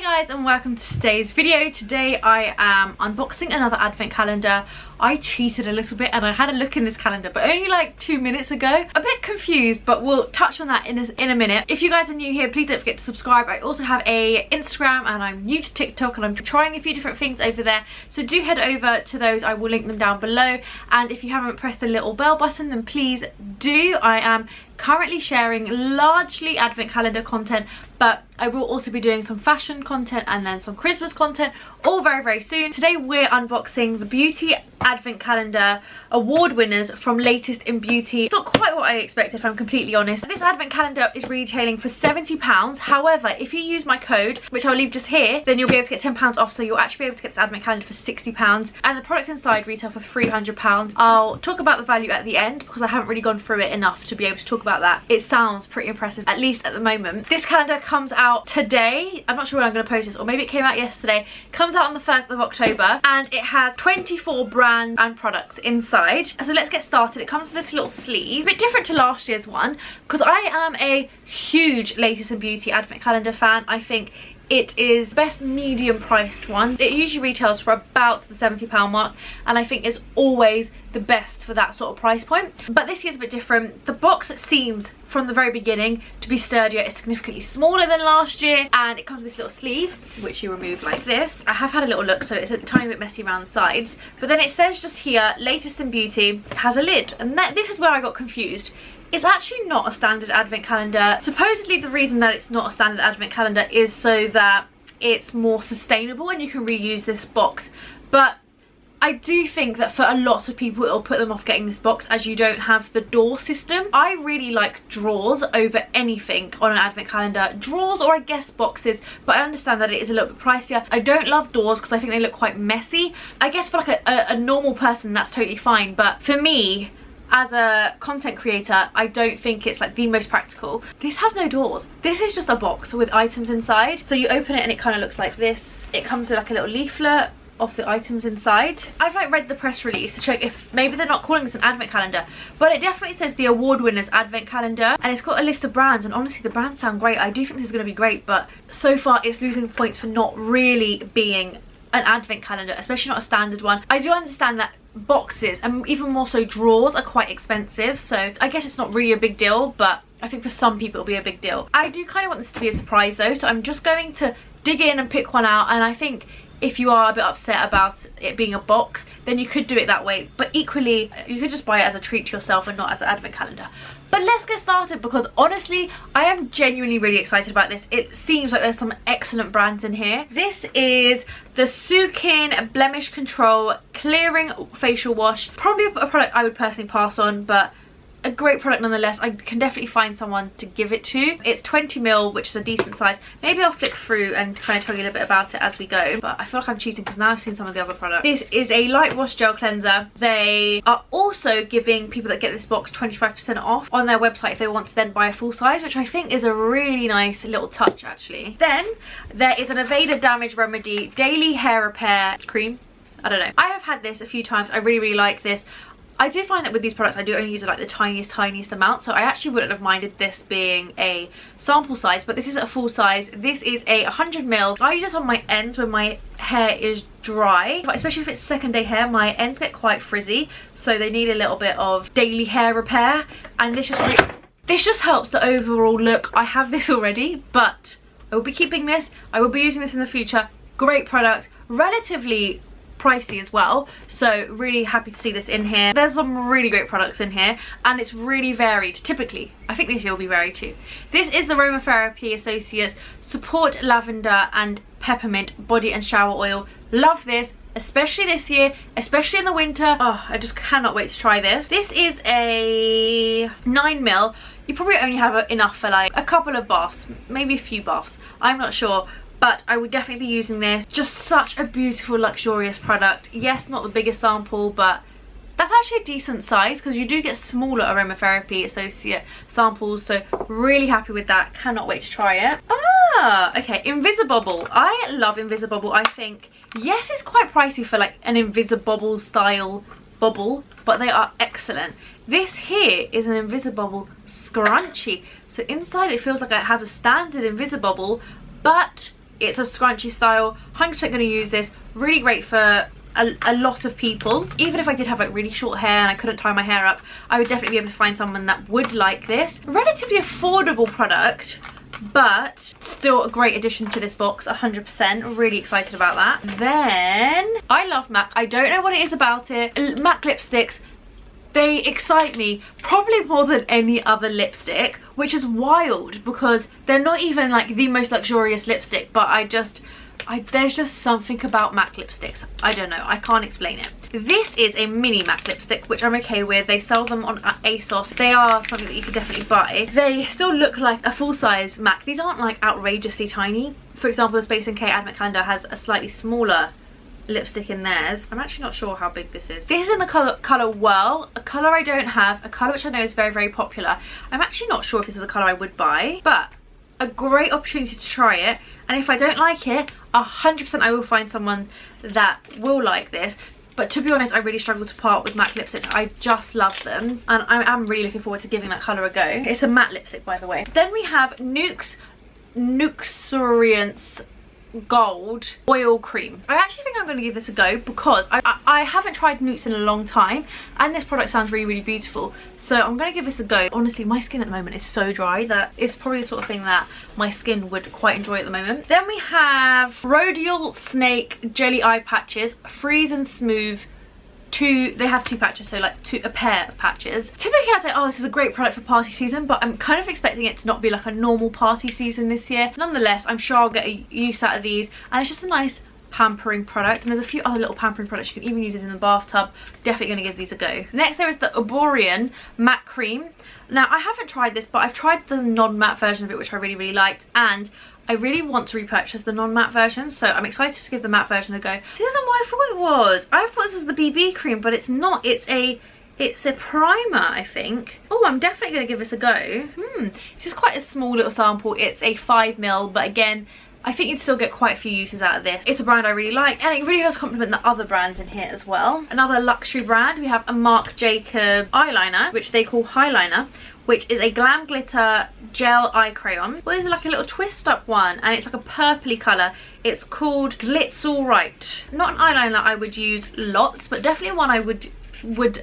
Hi guys and welcome to today's video. Today I am unboxing another advent calendar. I cheated a little bit and I had a look in this calendar but only like 2 minutes ago. A bit confused, but we'll touch on that in a minute. If you guys are new here, please don't forget to subscribe. I also have a Instagram and I'm new to TikTok and I'm trying a few different things over there, so do head over to those. I will link them down below, and if you haven't pressed the little bell button then please do. I am currently sharing largely advent calendar content, but I will also be doing some fashion content and then some Christmas content all very soon. Today we're unboxing the Beauty Advent Calendar award winners from Latest in Beauty. It's not quite what I expected, if I'm completely honest. This advent calendar is retailing for £70. However, if you use my code, which I'll leave just here, then you'll be able to get £10 off, so you'll actually be able to get this advent calendar for £60, and the products inside retail for £300. I'll talk about the value at the end because I haven't really gone through it enough to be able to talk about that. It sounds pretty impressive, at least at the moment. This calendar comes out today. I'm not sure when I'm going to post this, or maybe it came out yesterday. It comes out on the 1st of October and it has 24 brands and products inside. So let's get started. It comes with this little sleeve, a bit different to last year's one because I am a huge Latest in Beauty advent calendar fan. I think it is the best medium priced one. It usually retails for about the £70 mark, and I think it's always the best for that sort of price point. But this year's a bit different. The box seems from the very beginning to be sturdier. It's significantly smaller than last year, and it comes with this little sleeve which you remove like this. I have had a little look, so it's a tiny bit messy around the sides, but then it says just here Latest in Beauty. It has a lid, and this is where I got confused. It's actually not a standard advent calendar. Supposedly the reason that it's not a standard advent calendar is so that it's more sustainable and you can reuse this box, but I do think that for a lot of people it'll put them off getting this box as you don't have the door system. I really like drawers over anything on an advent calendar. Drawers, or I guess boxes, but I understand that it is a little bit pricier. I don't love doors because I think they look quite messy. I guess for like a normal person that's totally fine, but for me, as a content creator, I don't think it's like the most practical. This has no doors. This is just a box with items inside. So you open it and it kind of looks like this. It comes with like a little leaflet of the items inside. I've like read the press release to check if maybe they're not calling this an advent calendar, but it definitely says the award winners advent calendar, and it's got a list of brands, and honestly the brands sound great. I do think this is going to be great, but so far it's losing points for not really being an advent calendar, especially not a standard one. I do understand that boxes and even more so drawers are quite expensive, so I guess it's not really a big deal, but I think for some people it'll be a big deal. I do kind of want this to be a surprise though, so I'm just going to dig in and pick one out, and I think if you are a bit upset about it being a box, then you could do it that way, but equally you could just buy it as a treat to yourself and not as an advent calendar. But let's get started because honestly I am genuinely really excited about this. It seems like there's some excellent brands in here. This is the Sukin Blemish Control Clearing Facial Wash. Probably a product I would personally pass on, but a great product nonetheless. I can definitely find someone to give it to. It's 20ml, which is a decent size. Maybe I'll flick through and kind of tell you a little bit about it as we go, but I feel like I'm cheating because now I've seen some of the other products. This is a light wash gel cleanser. They are also giving people that get this box 25% off on their website if they want to then buy a full size, which I think is a really nice little touch actually. Then there is an Aveda Damage Remedy Daily Hair Repair Cream. I don't know. I have had this a few times. I really like this. I do find that with these products I do only use like the tiniest amount, so I actually wouldn't have minded this being a sample size, but this is a full size. This is a 100ml. I use this on my ends when my hair is dry, but especially if it's second day hair, my ends get quite frizzy, so they need a little bit of daily hair repair, and this just helps the overall look. I have this already, but I will be keeping this. I will be using this in the future. Great product, relatively pricey as well, so really happy to see this in here. There's some really great products in here and it's really varied. Typically I think this year will be varied too. This is the Aromatherapy Associates Support Lavender and Peppermint Body and Shower Oil. Love this, especially this year, especially in the winter. Oh, I just cannot wait to try this. This is a 9ml. You probably only have enough for like a couple of baths, maybe a few baths, I'm not sure, but I would definitely be using this. Just such a beautiful, luxurious product. Yes, not the biggest sample, but that's actually a decent size because you do get smaller Aromatherapy Associate samples, so really happy with that. Cannot wait to try it. Okay, Invisibobble. I love Invisibobble. I think, yes, it's quite pricey for like an Invisibobble style bubble, but they are excellent. This here is an Invisibobble scrunchie. So inside it feels like it has a standard Invisibobble, but It's a scrunchy style, 100% going to use this. Really great for a lot of people. Even if I did have like really short hair and I couldn't tie my hair up, I would definitely be able to find someone that would like this. Relatively affordable product, but still a great addition to this box, 100%. Really excited about that. Then I love MAC. I don't know what it is about it. MAC lipsticks, they excite me probably more than any other lipstick, which is wild because they're not even like the most luxurious lipstick, but there's just something about MAC lipsticks. I don't know, I can't explain it. This is a mini MAC lipstick, which I'm okay with. They sell them on ASOS. They are something that you could definitely buy. They still look like a full-size MAC. These aren't like outrageously tiny. For example, the Space NK Advent Calendar has a slightly smaller lipstick in theirs. I'm actually not sure how big this is. This is in the colour Whirl, a colour I don't have, a colour which I know is very, very popular. I'm actually not sure if this is a colour I would buy, but a great opportunity to try it. And if I don't like it, 100% I will find someone that will like this. But to be honest, I really struggle to part with MAC lipsticks. I just love them, and I am really looking forward to giving that colour a go. It's a matte lipstick, by the way. Then we have Nuxuriance Gold Oil Cream. I actually think I'm going to give this a go because I haven't tried Nukes in a long time, and this product sounds really, really beautiful. So I'm going to give this a go. Honestly, my skin at the moment is so dry that it's probably the sort of thing that my skin would quite enjoy at the moment. Then we have Rodeo Snake Jelly Eye Patches, Freeze and Smooth. They have two patches, so like a pair of patches. Typically I'd say, oh, this is a great product for party season, but I'm kind of expecting it to not be like a normal party season this year. Nonetheless, I'm sure I'll get a use out of these, and it's just a nice pampering product. And there's a few other little pampering products. You can even use it in the bathtub. Definitely going to give these a go. Next there is the Aborian Mac Cream. Now I haven't tried this, but I've tried the non-matte version of it, which I really, really liked, and I really want to repurchase the non-matte version, so I'm excited to give the matte version a go. This isn't what I thought it was. I thought this was the BB cream, but it's not. It's a primer, I think. Oh, I'm definitely going to give this a go. This is quite a small little sample. It's a 5ml, but again, I think you'd still get quite a few uses out of this. It's a brand I really like, and it really does complement the other brands in here as well. Another luxury brand, we have a Marc Jacob eyeliner, which they call Highliner, which is a Glam Glitter Gel Eye Crayon. Well, there's like a little twist up one, and it's like a purpley colour. It's called Glitz All Right. Not an eyeliner I would use lots, but definitely one I would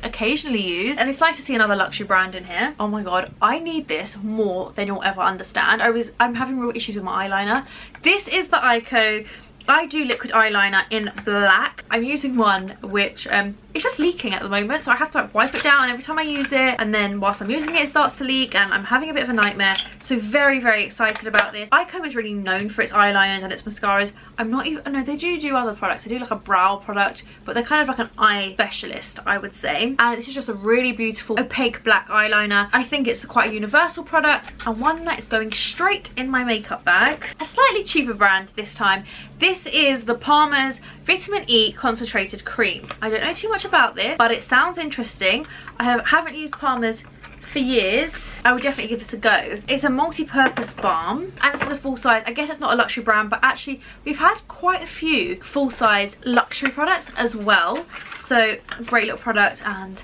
occasionally use, and it's nice to see another luxury brand in here. Oh my god, I need this more than you'll ever understand. I'm having real issues with my eyeliner. This is the Ico I Do Liquid Eyeliner in black. I'm using one which it's just leaking at the moment, so I have to like wipe it down every time I use it, and then whilst I'm using it, it starts to leak, and I'm having a bit of a nightmare. So very, very excited about this. Ico is really known for its eyeliners and its mascaras. I'm not even, no, they do other products. They do like a brow product, but they're kind of like an eye specialist, I would say. And this is just a really beautiful opaque black eyeliner. I think it's quite a universal product, and one that is going straight in my makeup bag. A slightly cheaper brand this time. This is the Palmer's Vitamin E Concentrated Cream. I don't know too much about this, but it sounds interesting. I haven't used Palmer's for years. I would definitely give this a go. It's a multi-purpose balm, and this is a full size. I guess it's not a luxury brand, but actually we've had quite a few full-size luxury products as well. So great little product, and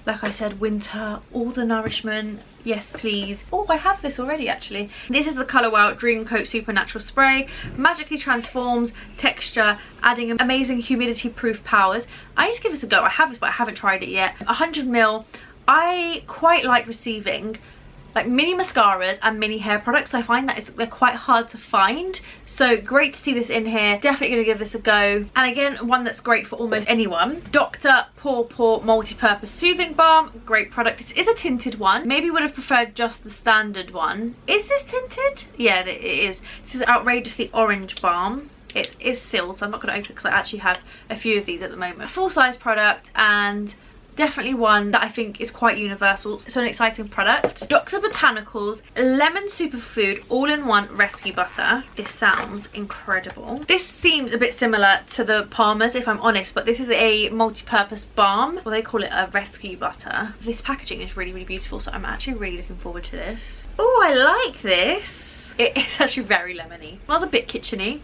like I said, winter, all the nourishment. Yes, please. Oh, I have this already, actually. This is the Colour Wow Dream Coat Supernatural Spray. Magically transforms texture, adding amazing humidity-proof powers. I need to give this a go. I have this, but I haven't tried it yet. 100ml. I quite like receiving like mini mascaras and mini hair products. I find that they're quite hard to find, so great to see this in here. Definitely gonna give this a go. And again, one that's great for almost anyone. Dr. Paw Multi-Purpose Soothing Balm, great product. This is a tinted one. Maybe would have preferred just the standard one. Is this tinted? Yeah, it is. This is outrageously orange balm. It is sealed, so I'm not going to open it because I actually have a few of these at the moment. A full-size product, and definitely one that I think is quite universal. So an exciting product. Dr. Botanicals Lemon Superfood All-in-One Rescue Butter. This sounds incredible. This seems a bit similar to the Palmer's, if I'm honest, but this is a multi-purpose balm. Well, they call it a rescue butter. This packaging is really, really beautiful, so I'm actually really looking forward to this. Oh, I like this. It's actually very lemony. It smells a bit kitcheny.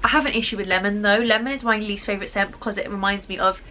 I have an issue with lemon though. Lemon is my least favourite scent because it reminds me of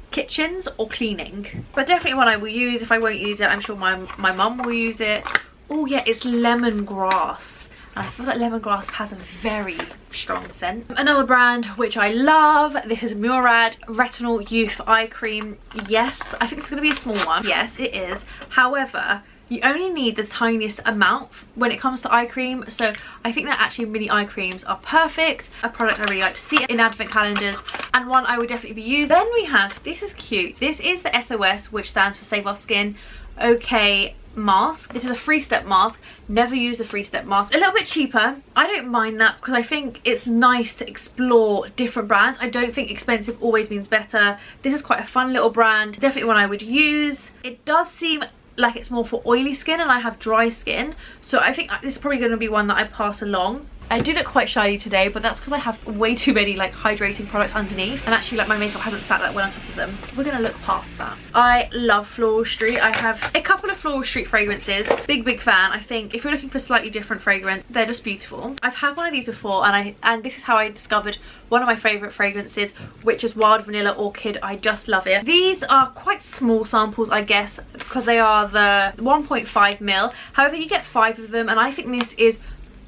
kitchens or cleaning, but definitely one I will use. If I won't use it, I'm sure my mum will use it. Oh yeah, it's lemongrass, and I feel that lemongrass has a very strong scent. Another brand which I love, this is Murad Retinol Youth Eye Cream. Yes, I think it's going to be a small one. Yes, it is. However, you only need the tiniest amount when it comes to eye cream, so I think that actually mini eye creams are perfect. A product I really like to see in advent calendars, and one I would definitely be using. Then we have, this is cute, this is the SOS, which stands for Save Our Skin OK mask. This is a 3-step mask. Never use a 3-step mask. A little bit cheaper. I don't mind that because I think it's nice to explore different brands. I don't think expensive always means better. This is quite a fun little brand, definitely one I would use. It does seem like it's more for oily skin, and I have dry skin, so I think this is probably going to be one that I pass along. I do look quite shiny today, but that's because I have way too many like hydrating products underneath, and actually like my makeup hasn't sat that well on top of them. We're gonna look past that. I love Floral Street. I have a couple of Floral Street fragrances. Big fan. I think if you're looking for slightly different fragrance, they're just beautiful. I've had one of these before, and this is how I discovered one of my favorite fragrances, which is Wild Vanilla Orchid. I just love it. These are quite small samples, I guess, because they are the 1.5 ml. However, you get 5 of them, and I think this is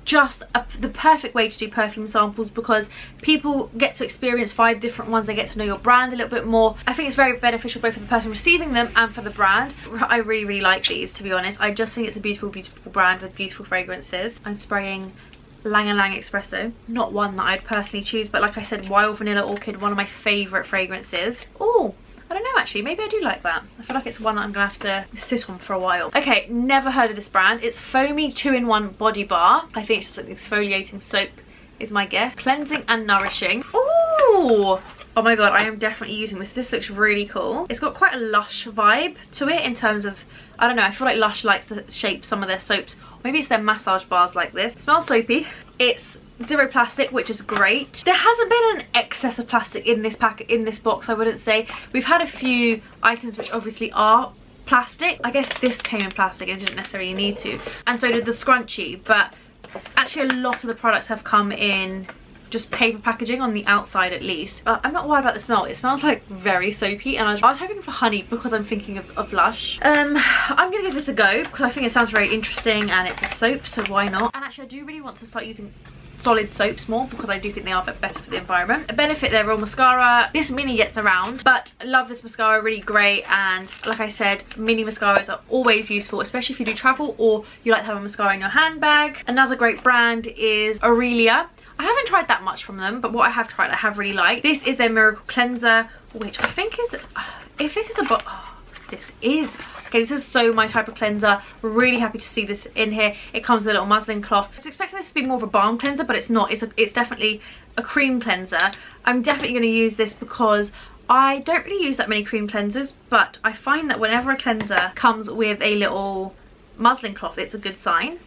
just the perfect way to do perfume samples, because people get to experience 5 different ones. They get to know your brand a little bit more. I think it's very beneficial both for the person receiving them and for the brand. I really like these, to be honest. I just think it's a beautiful brand with beautiful fragrances. I'm spraying Lang & Lang Espresso, not one that I'd personally choose, but like I said, Wild Vanilla Orchid, one of my favorite fragrances. Oh, I don't know actually, maybe I do like that. I feel like it's one that I'm gonna have to sit on for a while. Okay, never heard of this brand. It's Foamy 2-in-1 Body Bar. I think it's just an exfoliating soap is my guess. Cleansing and nourishing. Ooh! Oh my god, I am definitely using this. This looks really cool. It's got quite a Lush vibe to it in terms of, I don't know, I feel like Lush likes to shape some of their soaps. Maybe it's their massage bars like this. It smells soapy. It's zero plastic, which is great. There hasn't been an excess of plastic in this box, I wouldn't say. We've had a few items which obviously are plastic. I guess this came in plastic and didn't necessarily need to, and so did the scrunchie, but actually a lot of the products have come in just paper packaging on the outside at least. I'm not worried about the smell. It smells like very soapy, and I was hoping for honey because I'm thinking of Lush. I'm gonna give this a go because I think it sounds very interesting and it's a soap, so why not? And actually I do really want to start using solid soaps more because I do think they are better for the environment. A benefit, they're all mascara. This mini gets around, but I love this mascara, really great. And like I said, mini mascaras are always useful, especially if you do travel or you like to have a mascara in your handbag. Another great brand is Aurelia. I haven't tried that much from them, but what I have tried I have really liked. This is their Miracle Cleanser, which I think is, if this is a this is okay, this is so my type of cleanser. Really happy to see this in here. It comes with a little muslin cloth. I was expecting this to be more of a balm cleanser, but it's not. It's definitely a cream cleanser. I'm definitely going to use this because I don't really use that many cream cleansers, but I find that whenever a cleanser comes with a little muslin cloth, it's a good sign.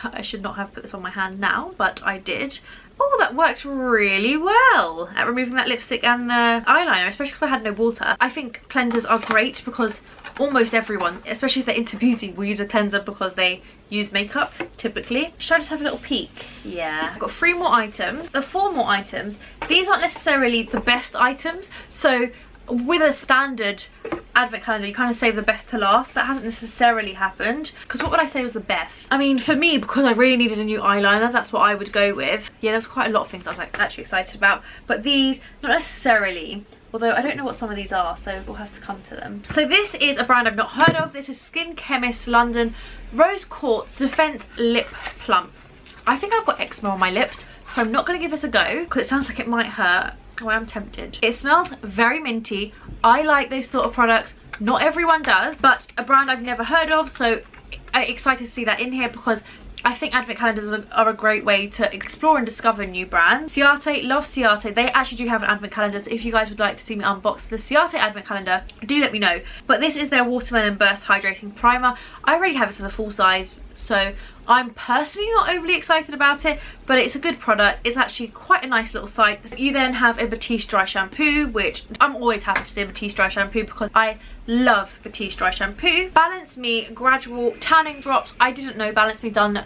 I should not have put this on my hand now, but I did. Oh, that worked really well at removing that lipstick and the eyeliner, especially because I had no water. I think cleansers are great because almost everyone, especially if they're into beauty, will use a cleanser because they use makeup typically. Should I just have a little peek? Yeah. I've got 3 more items. The 4 more items, these aren't necessarily the best items, so with a standard advent calendar you kind of save the best to last. That hasn't necessarily happened, because what would I say was the best? I mean, for me, because I really needed a new eyeliner, that's what I would go with. Yeah, there's quite a lot of things I was like actually excited about, but these not necessarily, although I don't know what some of these are, so we'll have to come to them. So this is a brand I've not heard of. This is Chemist London Rose Quartz Defense Lip Plump. I think I've got eczema on my lips, so I'm not going to give this a go because it sounds like it might hurt. Oh, I'm tempted. It smells very minty. I like those sort of products. Not everyone does, but a brand I've never heard of, so I'm excited to see that in here because I think advent calendars are a great way to explore and discover new brands. Ciate, love Ciate. They actually do have an advent calendar, so if you guys would like to see me unbox the Ciate advent calendar, do let me know. But this is their Watermelon Burst Hydrating Primer. I already have this as a full size, so I'm personally not overly excited about it, but it's a good product. It's actually quite a nice little site. You then have a Batiste dry shampoo, which I'm always happy to see a Batiste dry shampoo because I love Batiste dry shampoo. Balance Me Gradual tanning drops. I didn't know Balance Me done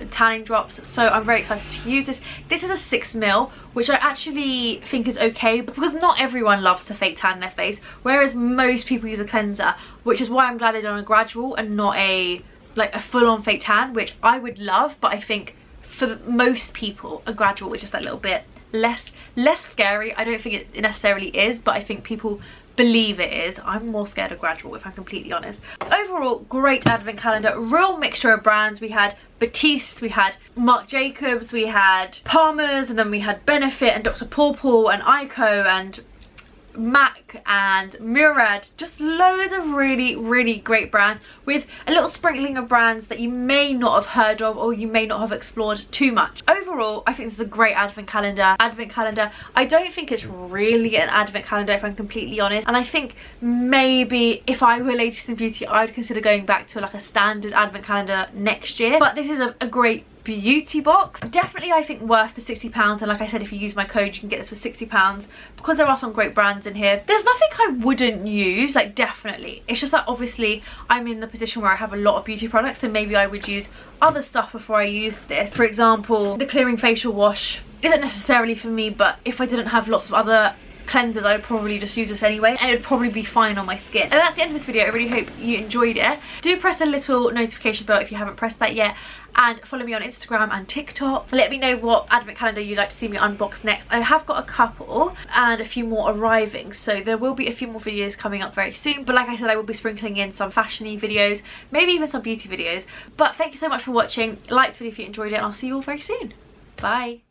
tanning drops, so I'm very excited to use this. This is a 6 ml, which I actually think is okay because not everyone loves to fake tan their face, whereas most people use a cleanser, which is why I'm glad they've done a Gradual and not a full-on fake tan, which I would love, but I think for most people, a Gradual is just a little bit less scary. I don't think it necessarily is, but I think people believe it is. I'm more scared of Gradual, if I'm completely honest. Overall, great advent calendar, real mixture of brands. We had Batiste, we had Marc Jacobs, we had Palmer's, and then we had Benefit and Dr. Paw and Ico and Mac and Murad. Just loads of really great brands, with a little sprinkling of brands that you may not have heard of or you may not have explored too much. Overall, I think this is a great advent calendar. I don't think it's really an advent calendar, if I'm completely honest, and I think maybe if I were Latest in Beauty, I would consider going back to like a standard advent calendar next year. But this is a great beauty box. Definitely, I think, worth the £60, and like I said, if you use my code you can get this for £60 because there are some great brands in here. There's nothing I wouldn't use, like, definitely. It's just that obviously I'm in the position where I have a lot of beauty products, so maybe I would use other stuff before I use this. For example, the clearing facial wash isn't necessarily for me, but if I didn't have lots of other cleansers, I would probably just use this anyway, and it would probably be fine on my skin. And that's the end of this video. I really hope you enjoyed it. Do press the little notification bell if you haven't pressed that yet, and follow me on Instagram and TikTok. Let me know what advent calendar you'd like to see me unbox next. I have got a couple and a few more arriving, so there will be a few more videos coming up very soon. But like I said, I will be sprinkling in some fashion-y videos, maybe even some beauty videos. But thank you so much for watching. Like this video if you enjoyed it, and I'll see you all very soon. Bye.